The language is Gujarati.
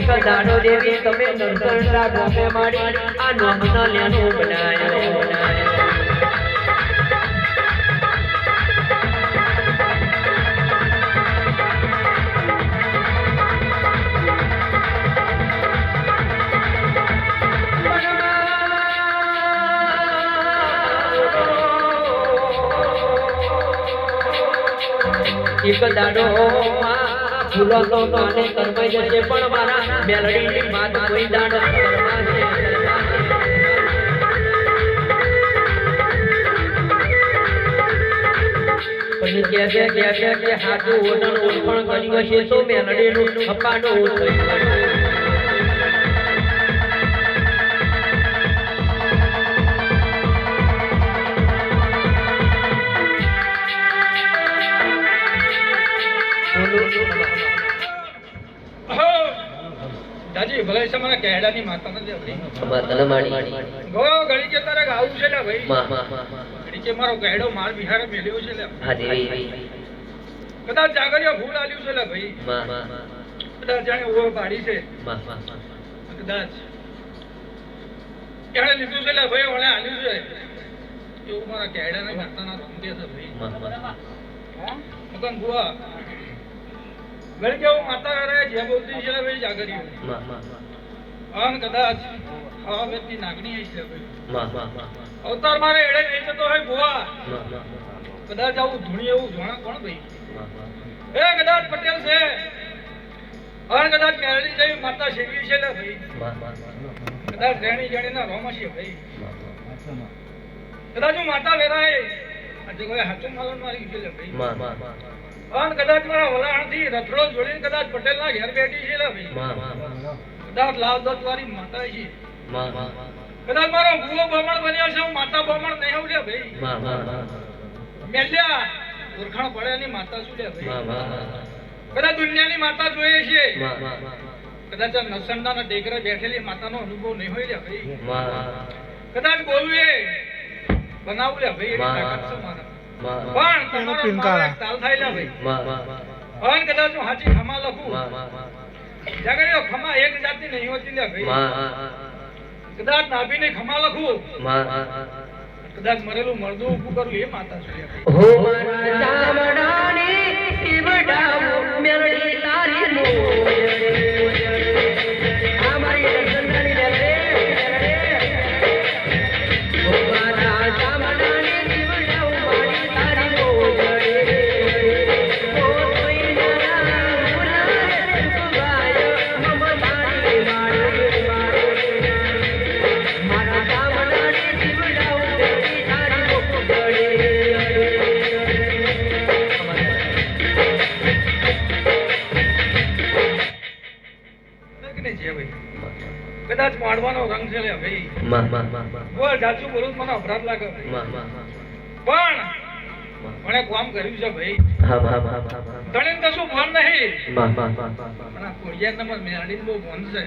એક દાડો દેવી તમે નરસણના ગોમે મારી આ નોમનો લેનો બનાયો એક દાડો ફૂલો તો કાને કરમાઈ જશે પણ મારા મેલડીની વાત કોઈ દાડો કરમાશે પછી કે હાથું ઓઢણ ઓળખણ કર્યું હશે તો મેલડીનું અપાડો થઈ દાદી ભલે છે મને કેડાની માતા નથી આપણી માતાને માડી ગો ઘડી કે તારે ગાવું છે લે ભાઈ ઘડી કે મારો કેડો માર બિહારે મેલ્યો છે લે હા દેવી કદાચ જાગરિયો ફૂલ આલ્યું છે લે ભાઈ કદાચ જાણે ઓવો પાડી છે કદાચ કેડે લીધું છે લે ભાઈ ઓણે આલ્યું છે એવું મારા કેડાના માતાના સંકેત છે ભાઈ હા મગન બુઆ ઘડી કેવું માતા કરે જે બોલતી છે ભાઈ જાગરિયો આન કદાચ આ વ્યક્તિ નાગણી છે ભાઈ અવતાર મારે એડે નહીં જતો હોય બુઆ કદાચ આવું ધૂણી એવું જોણા કોણ ભાઈ એ કદાચ પટેલ છે આન કદાચ કેરળી જેવી માતા શેવી છે લે ભાઈ કદાચ રેણી જાણીના રોમા છે ભાઈ કદાચ હું માતા વેરાય આજે કોઈ હાથું માલન મારી છે લે ભાઈ આન કદાચ મારા વલાણથી રથડો જોડીને કદાચ પટેલના ઘેર બેઠી છે લે ભાઈ કદાચ લાવદત વાળી માતા છે કદાચ મારો ભૂવો બ્રાહ્મણ બન્યો છે હું માતા બ્રાહ્મણ નહીં આવું લે ભાઈ મેલ્યા ઓળખાણ પડ્યાની માતા શું લે ભાઈ કદાચ દુનિયાની માતા જોઈએ છે કદાચ આ નસંડાના ટેકરે બેઠેલી માતાનો અનુભવ નહીં હોય લે ભાઈ કદાચ બોલવું એ બનાવું લે ભાઈ એની તાકાત છે મારા પણ તમારો તાલ થાય લે ભાઈ અને કદાચ હું હાચી ખમા લખું જાગરિયો ખમા એક જાતની નહીં હોતી લે ભાઈ કદાચ નાભીને ખમા લખું કદાચ મરેલું મરદું ઊભું કરું એ માતા છે હો મારા ચામડાની શિવડાવું મેલડી તારી મોજડી આ મારી રસંદાની લે હો મારા ચામડાની શિવડાવું મારી તારી મોજડી ઓ કોઈ ના મુરારે સુવાય મમતાની માડી મારા ચામડાની શિવડાવું મેલડી તારી મોજડી કદાચ માડવાનો રંગ છે લે ભાઈ બોલ જાચું બોલું મને અપરાધ લાગે પણ મને કામ કર્યું છે ભાઈ તને કશું ફોન નહીં પણ આ કોડિયા નંબર મેળડી બહુ ફોન છે